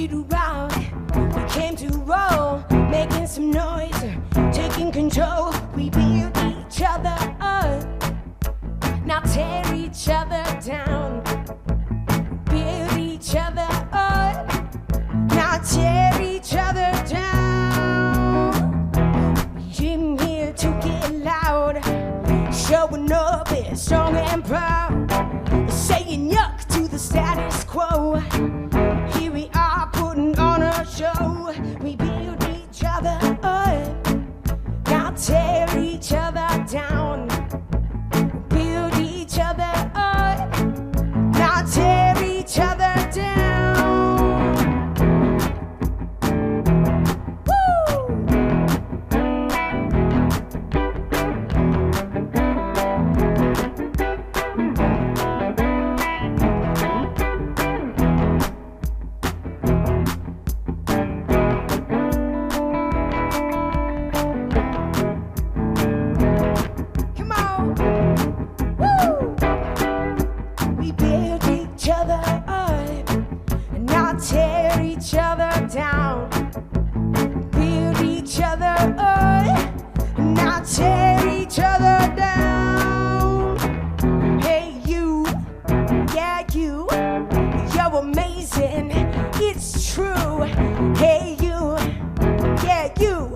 ready to rock. We came to roll, making some noise, taking control. We build each other up, now tear each other down. Build each other up, now tear each other down. We came here to get loud, showing up and strong and proud, saying yuck to the status quo. Here we are putting on a show. We build each other up, now tear each other down. Build each other up, now tear each other down. Woo! Come on. Woo! We build each other up and not tear each other down. Build each other up and not tear each other down. Hey you, yeah you, you're amazing, it's true. Hey you, yeah you,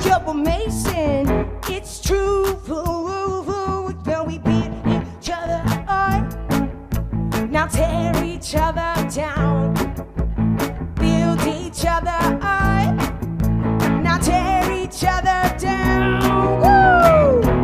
you're amazing, it's true. Now we build each other up, now tear each other down. Build each other up, now tear each other down. Woo! Woo!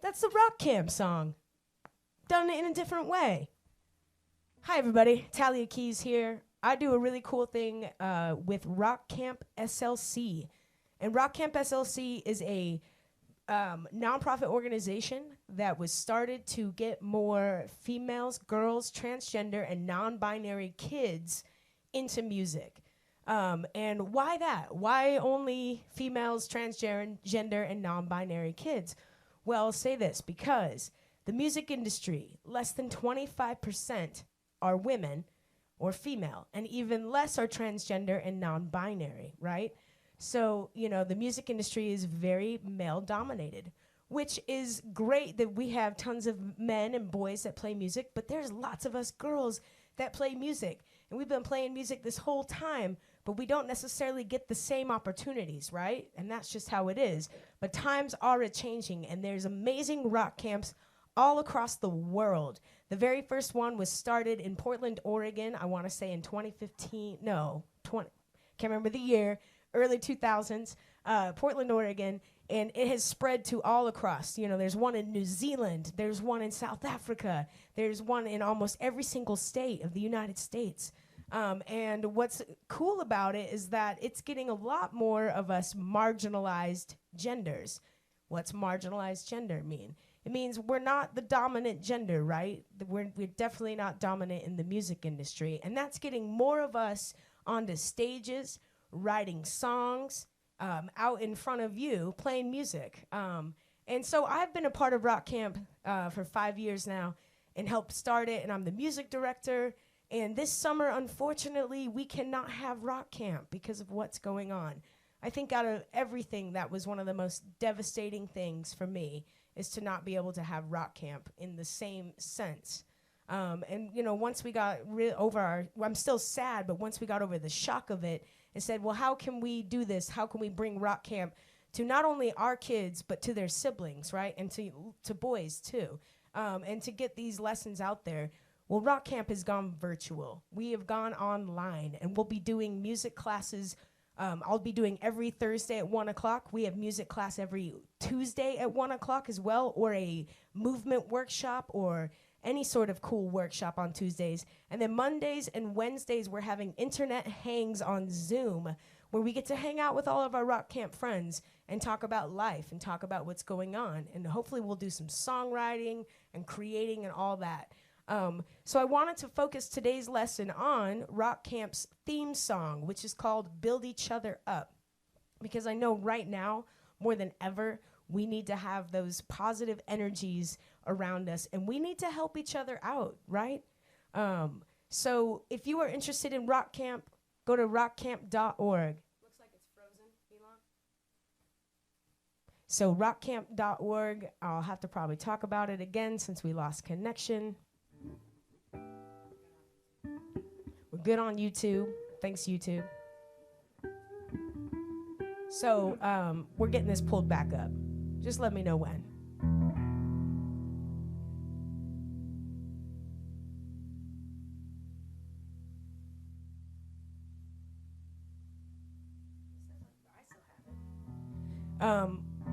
That's the Rock Camp song, done in a different way. Hi everybody, Talia Keys here. I do a really cool thing with Rock Camp SLC. And Rock Camp SLC is a nonprofit organization that was started to get more females, girls, transgender, and non-binary kids into music. And why that? Why only females, transgender, and non-binary kids? Well, I'll say this, because the music industry, less than 25% are women or female, and even less are transgender and non-binary, right? So, you know, the music industry is very male-dominated, which is great that we have tons of men and boys that play music, but there's lots of us girls that play music. And we've been playing music this whole time, but we don't necessarily get the same opportunities, right? And that's just how it is. But times are a-changing, and there's amazing rock camps all across the world. The very first one was started in Portland, Oregon, I want to say in 2015, no, can't remember the year, early 2000s, Portland, Oregon, and it has spread to all across. You know, there's one in New Zealand, there's one in South Africa, there's one in almost every single state of the United States. And what's cool about it is that it's getting a lot more of us marginalized genders. What's marginalized gender mean? It means we're not the dominant gender, right? We're definitely not dominant in the music industry. And that's getting more of us onto stages, writing songs, out in front of you, playing music. And so I've been a part of Rock Camp for 5 years now and helped start it, and I'm the music director. And this summer, unfortunately, we cannot have Rock Camp because of what's going on. I think out of everything, that was one of the most devastating things for me, is to not be able to have Rock Camp in the same sense. And, you know, once we got over I'm still sad, but once we got over the shock of it and said, well, how can we do this? How can we bring Rock Camp to not only our kids, but to their siblings, right? And to boys, too. And to get these lessons out there. Well, Rock Camp has gone virtual. We have gone online, and we'll be doing music classes. I'll be doing every Thursday at 1 o'clock. We have music class every Tuesday at 1 o'clock as well, or a movement workshop, or any sort of cool workshop on Tuesdays. And then Mondays and Wednesdays, we're having internet hangs on Zoom, where we get to hang out with all of our rock camp friends and talk about life and talk about what's going on. And hopefully we'll do some songwriting and creating and all that. So I wanted to focus today's lesson on Rock Camp's theme song, which is called Build Each Other Up. Because I know right now, more than ever, we need to have those positive energies around us, and we need to help each other out, right? So if you are interested in Rock Camp, go to rockcamp.org. Looks like it's frozen, Elon. So rockcamp.org, I'll have to probably talk about it again since we lost connection. We're good on YouTube. Thanks, YouTube. So we're getting this pulled back up. Just let me know when.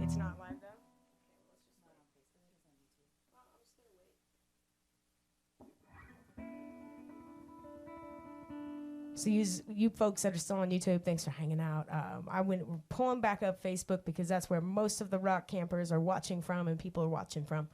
It's not live though. So you folks that are still on YouTube, thanks for hanging out. We're pulling back up Facebook because that's where most of the rock campers are watching from and people are watching from.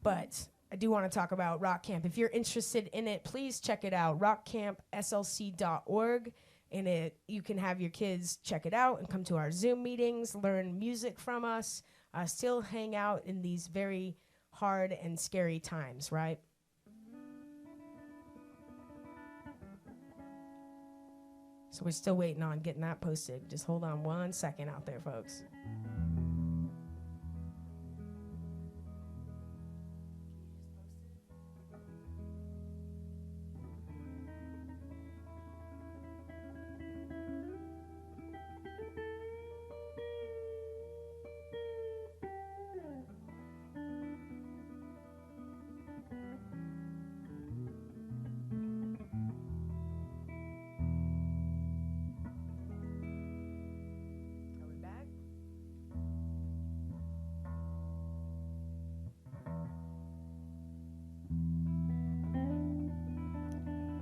But I do want to talk about Rock Camp. If you're interested in it, please check it out, rockcampslc.org. And you can have your kids check it out and come to our Zoom meetings, learn music from us, still hang out in these very hard and scary times, right? So we're still waiting on getting that posted. Just hold on 1 second out there, folks.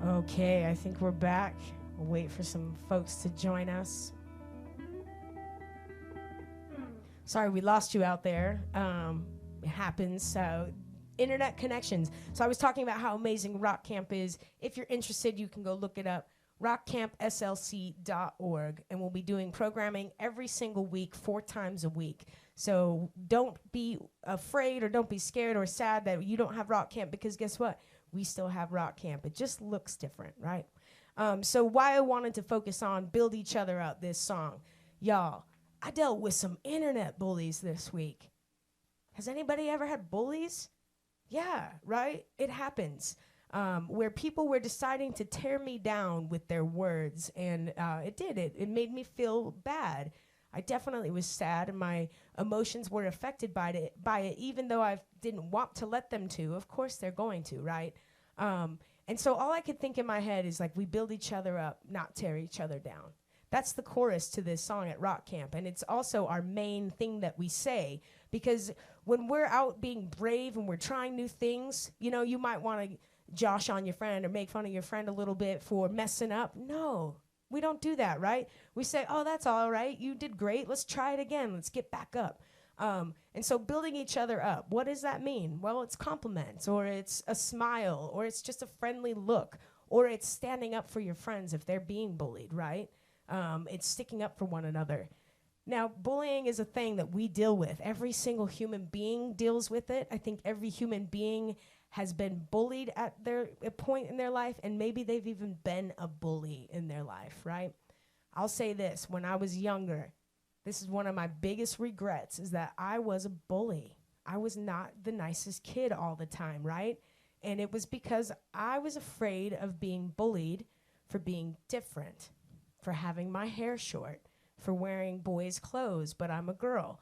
Okay, I think we're back. We'll wait for some folks to join us. Sorry, we lost you out there. It happens. So, internet connections. So I was talking about how amazing Rock Camp is. If you're interested, you can go look it up. rockcampslc.org. And we'll be doing programming every single week, 4 times a week. So don't be afraid or don't be scared or sad that you don't have Rock Camp, because guess what? We still have Rock Camp. It just looks different, right? So why I wanted to focus on Build Each Other Up, this song. Y'all, I dealt with some internet bullies this week. Has anybody ever had bullies? Yeah, right? It happens. Where people were deciding to tear me down with their words, and it did. It made me feel bad. I definitely was sad, and my emotions were affected by it, even though I didn't want to let them to. Of course they're going to, right? And so all I could think in my head is, like, we build each other up, not tear each other down. That's the chorus to this song at Rock Camp, and it's also our main thing that we say, because when we're out being brave and we're trying new things, you know, you might want to josh on your friend or make fun of your friend a little bit for messing up. No. We don't do that, right? We say, oh, that's all right. You did great. Let's try it again. Let's get back up. And so building each other up, what does that mean? Well, it's compliments, or it's a smile, or it's just a friendly look, or it's standing up for your friends if they're being bullied, right? It's sticking up for one another. Now, bullying is a thing that we deal with. Every single human being deals with it. I think every human being has been bullied at a point in their life, and maybe they've even been a bully in their life, right? I'll say this, when I was younger, this is one of my biggest regrets, is that I was a bully. I was not the nicest kid all the time, right? And it was because I was afraid of being bullied for being different, for having my hair short, for wearing boys' clothes, but I'm a girl,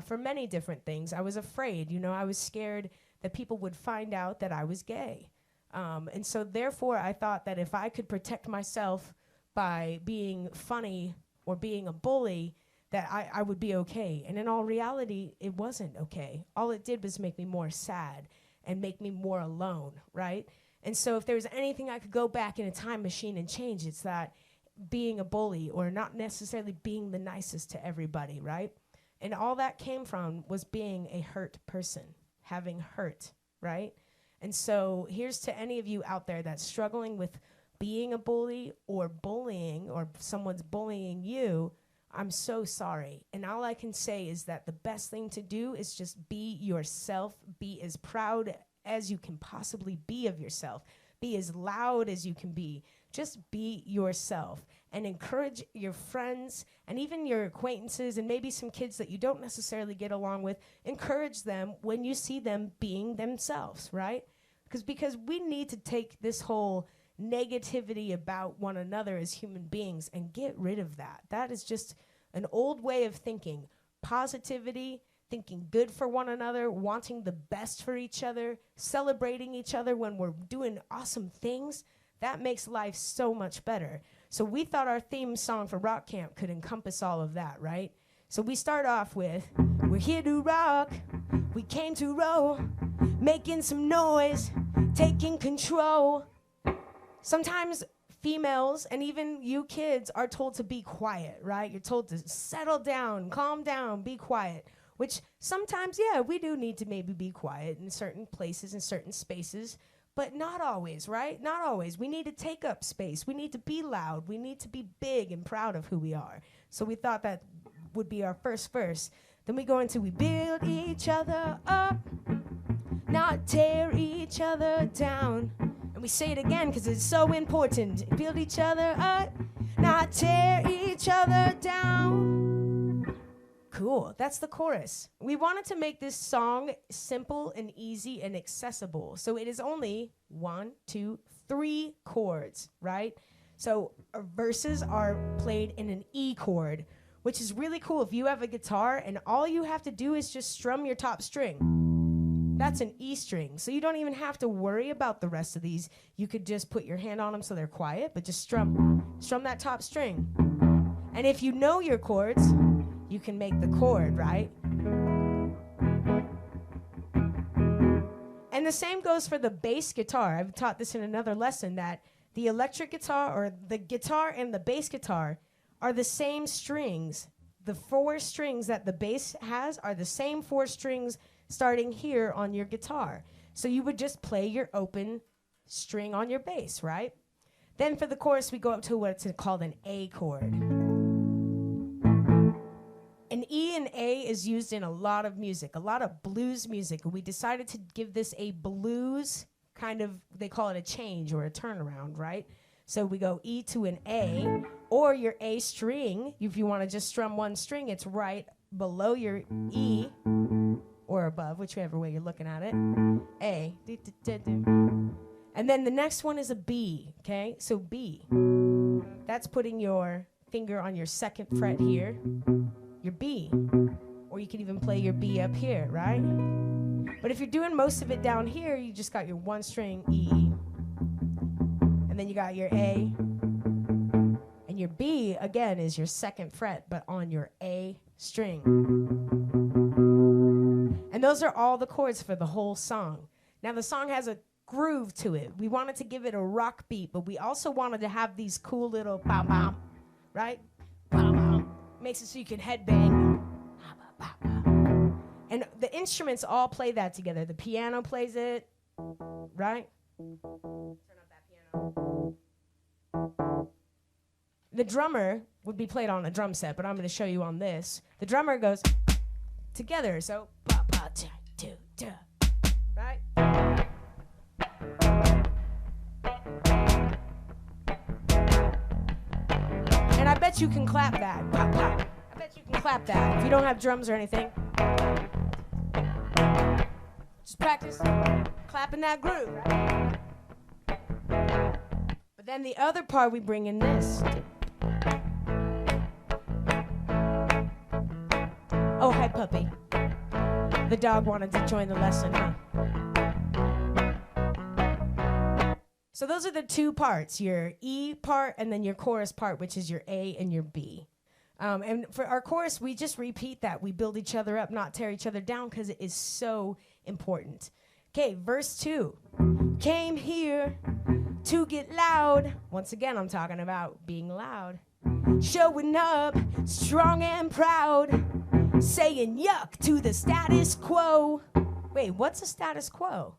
for many different things. I was afraid, you know, I was scared that people would find out that I was gay. And so therefore I thought that if I could protect myself by being funny or being a bully, that I would be okay. And in all reality, it wasn't okay. All it did was make me more sad and make me more alone, right? And so if there was anything I could go back in a time machine and change, it's that being a bully or not necessarily being the nicest to everybody, right? And all that came from was being a hurt person, having hurt, right? And so here's to any of you out there that's struggling with being a bully or bullying, or someone's bullying you. I'm so sorry. And all I can say is that the best thing to do is just be yourself. Be as proud as you can possibly be of yourself. Be as loud as you can be. Just be yourself and encourage your friends and even your acquaintances and maybe some kids that you don't necessarily get along with. Encourage them when you see them being themselves, right? Because we need to take this whole negativity about one another as human beings and get rid of that. That is just an old way of thinking. Positivity, thinking good for one another, wanting the best for each other, celebrating each other when we're doing awesome things. That makes life so much better. So we thought our theme song for Rock Camp could encompass all of that, right? So we start off with, we're here to rock, we came to roll, making some noise, taking control. Sometimes females and even you kids are told to be quiet, right? You're told to settle down, calm down, be quiet, which sometimes, yeah, we do need to maybe be quiet in certain places, in certain spaces, but not always, right? Not always. We need to take up space. We need to be loud. We need to be big and proud of who we are. So we thought that would be our first verse. Then we go into we build each other up, not tear each other down. And we say it again because it's so important. Build each other up, not tear each other down. Cool, that's the chorus. We wanted to make this song simple and easy and accessible. So it is only 1, 2, 3 chords, right? So our verses are played in an E chord, which is really cool if you have a guitar and all you have to do is just strum your top string. That's an E string. So you don't even have to worry about the rest of these. You could just put your hand on them so they're quiet, but just strum that top string. And if you know your chords, you can make the chord, right? And the same goes for the bass guitar. I've taught this in another lesson that the electric guitar or the guitar and the bass guitar are the same strings. The 4 strings that the bass has are the same 4 strings starting here on your guitar. So you would just play your open string on your bass, right? Then for the chorus, we go up to what's called an A chord. An E and A is used in a lot of music, a lot of blues music. And we decided to give this a blues kind of, they call it a change or a turnaround, right? So we go E to an A, or your A string. If you want to just strum one string, it's right below your E, or above, whichever way you're looking at it. A. And then the next one is a B, okay? So B. That's putting your finger on your 2nd fret here, your B. Or you can even play your B up here, right? But if you're doing most of it down here, you just got your 1 string E. And then you got your A. And your B, again, is your 2nd fret, but on your A string. And those are all the chords for the whole song. Now, the song has a groove to it. We wanted to give it a rock beat, but we also wanted to have these cool little bam-bam, right? Bam-bam. Makes it so you can headbang. And the instruments all play that together. The piano plays it, right? Turn up that piano. The drummer would be played on a drum set, but I'm going to show you on this. The drummer goes together, so ba ba da do da, right? And I bet you can clap that. Pop, pop. I bet you can clap that if you don't have drums or anything. Just practice clapping that groove, right? But then the other part, we bring in this. Oh, hi, puppy. The dog wanted to join the lesson, huh? So those are the 2 parts, your E part and then your chorus part, which is your A and your B. And for our chorus, we just repeat that. We build each other up, not tear each other down, because it is so important. Okay, verse 2. Came here to get loud. Once again, I'm talking about being loud. Showing up strong and proud, saying yuck to the status quo. Wait, what's a status quo?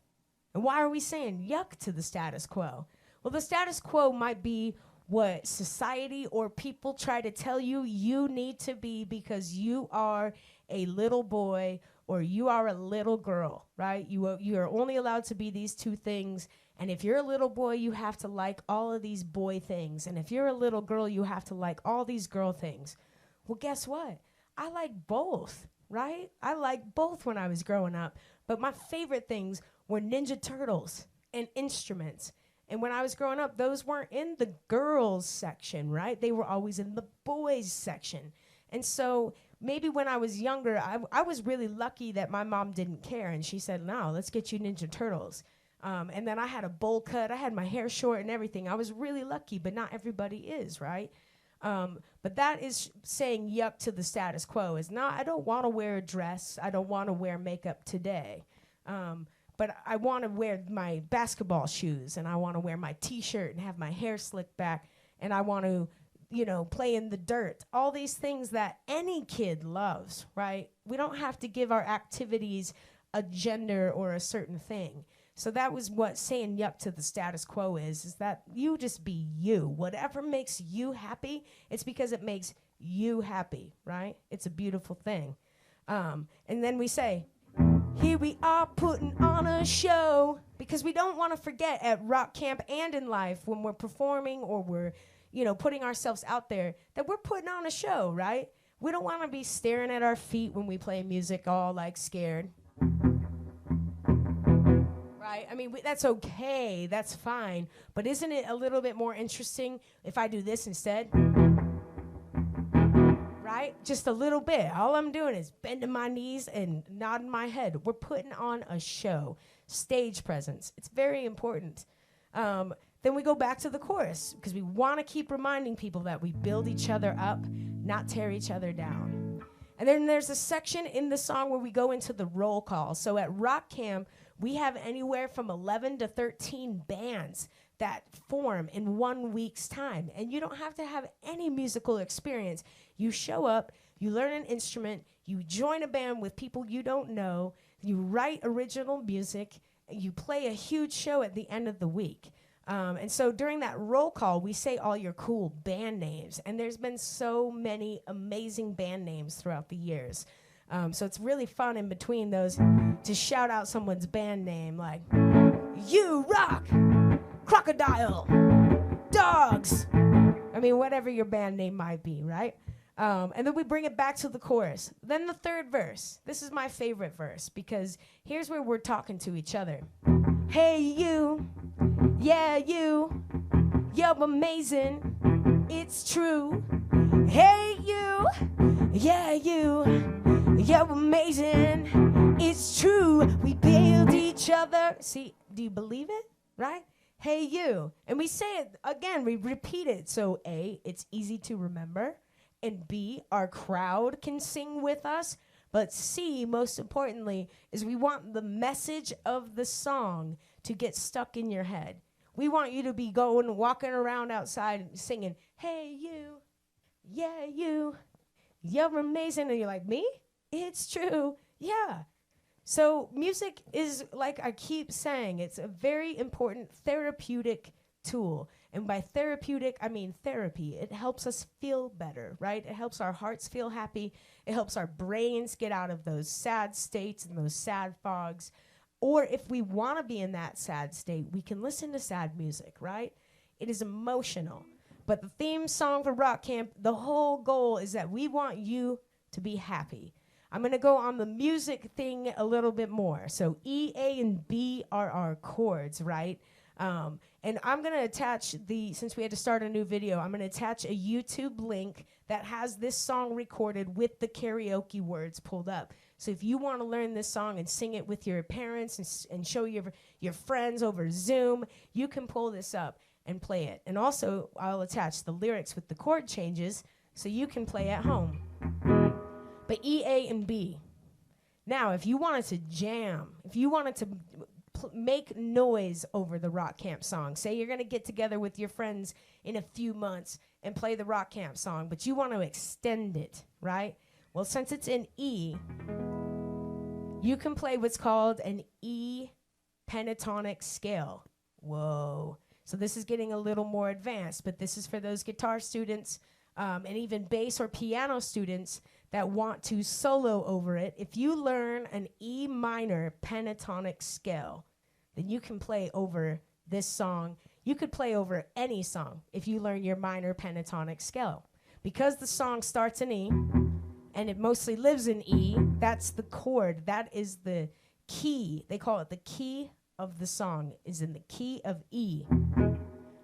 And why are we saying yuck to the status quo? Well, the status quo might be what society or people try to tell you you need to be because you are a little boy or you are a little girl, right? You are only allowed to be these two things. And if you're a little boy, you have to like all of these boy things. And if you're a little girl, you have to like all these girl things. Well, guess what? I like both, right? I liked both when I was growing up. But my favorite things were Ninja Turtles and instruments. And when I was growing up, those weren't in the girls section, right? They were always in the boys section. And so maybe when I was younger, I was really lucky that my mom didn't care. And she said, no, let's get you Ninja Turtles. And then I had a bowl cut. I had my hair short and everything. I was really lucky, but not everybody is, right? But that is saying yuck to the status quo. Is not, I don't want to wear a dress. I don't want to wear makeup today. But I want to wear my basketball shoes, and I want to wear my T-shirt and have my hair slicked back, and I want to, play in the dirt. All these things that any kid loves, right? We don't have to give our activities a gender or a certain thing. So that was what saying yuck to the status quo is that you just be you. Whatever makes you happy, it's because it makes you happy, right? It's a beautiful thing. And then we say, here we are putting on a show, because we don't want to forget at rock camp and in life when we're performing or we're, putting ourselves out there, that we're putting on a show, right? We don't want to be staring at our feet when we play music all like scared. Right? I mean, that's okay. That's fine. But isn't it a little bit more interesting if I do this instead? Right? Just a little bit. All I'm doing is bending my knees and nodding my head. We're putting on a show. Stage presence. It's very important. Then we go back to the chorus because we want to keep reminding people that we build each other up, not tear each other down. And then there's a section in the song where we go into the roll call. So at rock camp, we have anywhere from 11 to 13 bands that form in 1 week's time. And you don't have to have any musical experience. You show up, you learn an instrument, you join a band with people you don't know, you write original music, and you play a huge show at the end of the week. And so during that roll call, we say all your cool band names. And there's been so many amazing band names throughout the years. So it's really fun in between those to shout out someone's band name, like, You Rock, Crocodile, Dogs. I mean, whatever your band name might be, right? And then we bring it back to the chorus. Then the third verse. This is my favorite verse because here's where we're talking to each other. Hey, you, yeah, you're amazing, it's true. Hey, you, yeah, you're amazing, it's true. We build each other. See, do you believe it? Right? Hey, you. And we say it again, we repeat it. So A, it's easy to remember. And B, our crowd can sing with us. But C, most importantly, is we want the message of the song to get stuck in your head. We want you to be walking around outside and singing, hey, you, yeah, you're amazing. And you're like, me? It's true. Yeah. So music is, like I keep saying, it's a very important therapeutic tool. And by therapeutic, I mean therapy. It helps us feel better, right? It helps our hearts feel happy. It helps our brains get out of those sad states and those sad fogs. Or if we want to be in that sad state, we can listen to sad music, right? It is emotional. But the theme song for Rock Camp, the whole goal is that we want you to be happy. I'm going to go on the music thing a little bit more. So E, A, and B are our chords, right? And I'm going to attach since we had to start a new video, I'm going to attach a YouTube link that has this song recorded with the karaoke words pulled up. So if you want to learn this song and sing it with your parents and show your friends over Zoom, you can pull this up and play it. And also, I'll attach the lyrics with the chord changes so you can play at home. But E, A, and B. Now, if you wanted to jam, if you wanted to make noise over the rock camp song. Say you're going to get together with your friends in a few months and play the rock camp song, but you want to extend it, right? Well, since it's in E, you can play what's called an E pentatonic scale. Whoa. So this is getting a little more advanced, but this is for those guitar students and even bass or piano students that want to solo over it. If you learn an E minor pentatonic scale, then you can play over this song. You could play over any song if you learn your minor pentatonic scale. Because the song starts in E, and it mostly lives in E, that's the chord. That is the key. They call it the key of the song, is in the key of E.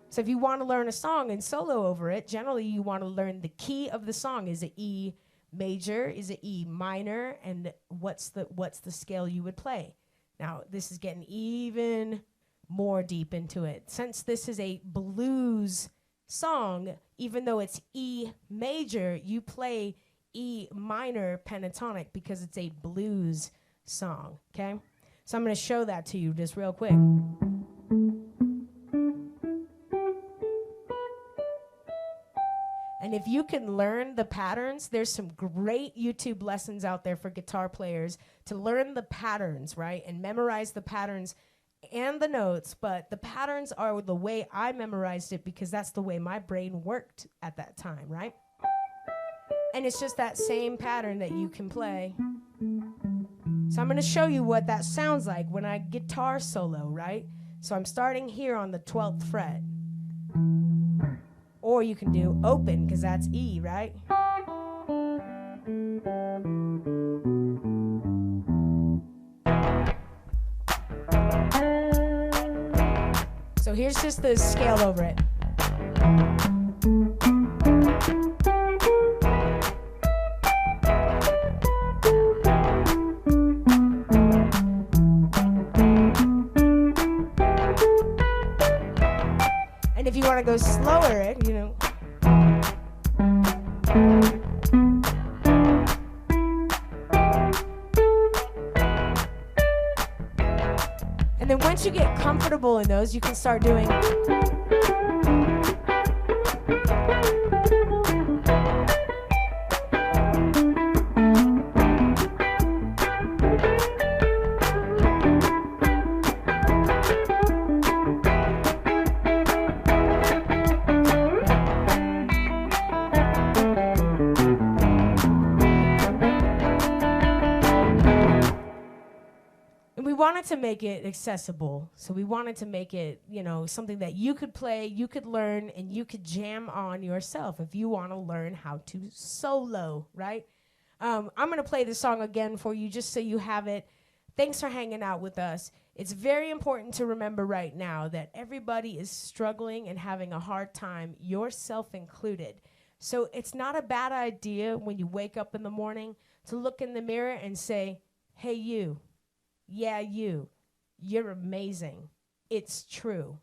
So if you want to learn a song and solo over it, generally you want to learn the key of the song. Is it E major? Is it E minor? And what's the scale you would play? Now, this is getting even more deep into it. Since this is a blues song, even though it's E major, you play E minor pentatonic because it's a blues song, okay? So I'm going to show that to you just real quick. And if you can learn the patterns, there's some great YouTube lessons out there for guitar players to learn the patterns, right? And memorize the patterns and the notes, but the patterns are the way I memorized it because that's the way my brain worked at that time, right? And it's just that same pattern that you can play. So I'm going to show you what that sounds like when I guitar solo, right? So I'm starting here on the 12th fret. Or you can do open, because that's E, right? So here's just the scale over it. And if you want to go slower, you know. And then once you get comfortable in those, you can start doing. We wanted to make it accessible. So we wanted to make it, you know, something that you could play, you could learn, and you could jam on yourself if you want to learn how to solo, right? I'm going to play this song again for you just so you have it. Thanks for hanging out with us. It's very important to remember right now that everybody is struggling and having a hard time, yourself included. So it's not a bad idea when you wake up in the morning to look in the mirror and say, hey, you. Yeah, you're amazing. It's true.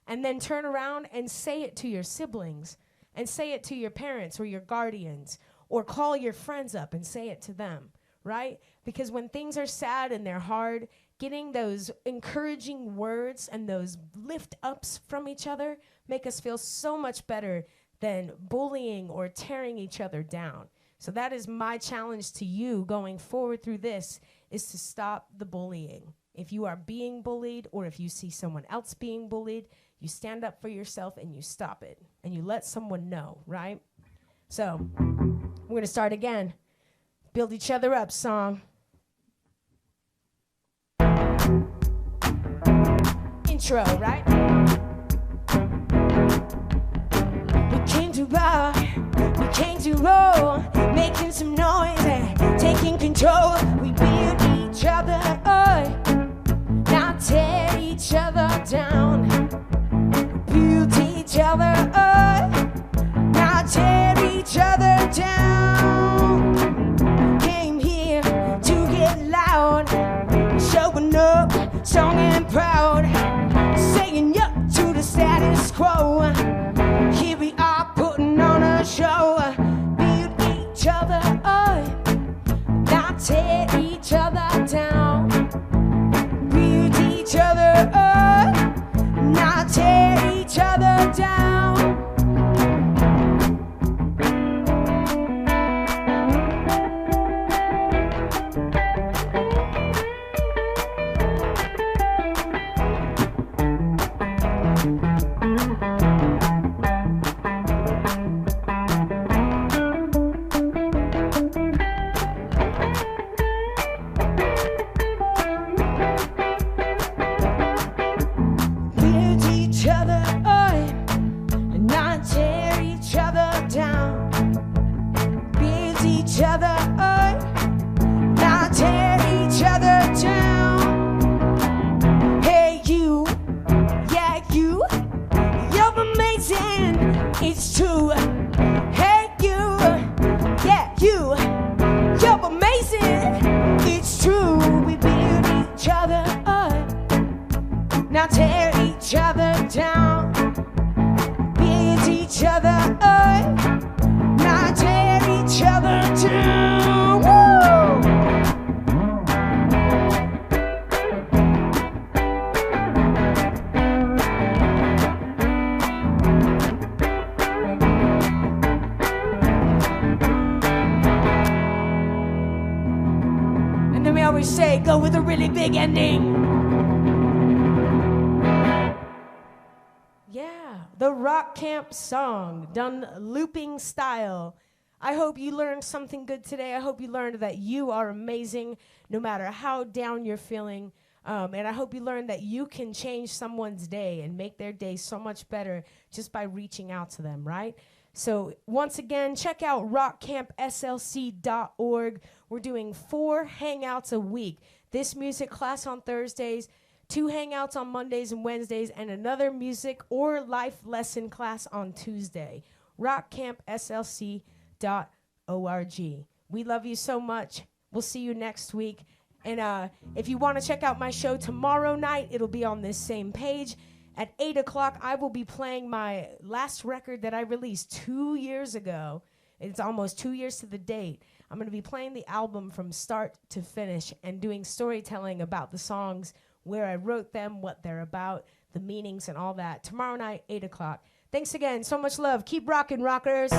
And then turn around and say it to your siblings and say it to your parents or your guardians or call your friends up and say it to them, right? Because when things are sad and they're hard, getting those encouraging words and those lift ups from each other make us feel so much better than bullying or tearing each other down. So that is my challenge to you going forward through this, is to stop the bullying. If you are being bullied or if you see someone else being bullied, you stand up for yourself and you stop it. And you let someone know, right? So we're going to start again. Build each other up song. Intro, right? We came to rock, we came to roll, making some noise and taking control. We build each other up, not tear each other down. Build each other up, not tear each other down. Came here to get loud, showing up strong and proud, saying yup to the status quo. Here we are putting on a show. Build each other up, not tear each other down. Build each other each other up, not tear each other down. Hey you, yeah you, you're amazing, it's true. Hey you, yeah you, you're amazing, it's true. We build each other up, now tear each other down. Build each other up, now tear each other down. Woo! And then we always say, go with a really big ending. The Rock Camp song, done looping style. I hope you learned something good today. I hope you learned that you are amazing no matter how down you're feeling. And I hope you learned that you can change someone's day and make their day so much better just by reaching out to them, right? So once again, check out rockcampslc.org. We're doing 4 hangouts a week. This music class on Thursdays, 2 hangouts on Mondays and Wednesdays, and another music or life lesson class on Tuesday. rockcampslc.org. We love you so much. We'll see you next week. And if you want to check out my show tomorrow night, it'll be on this same page. At 8 o'clock, I will be playing my last record that I released 2 years ago. It's almost 2 years to the date. I'm going to be playing the album from start to finish and doing storytelling about the songs, where I wrote them, what they're about, the meanings and all that. Tomorrow night, 8 o'clock. Thanks again. So much love. Keep rocking, rockers.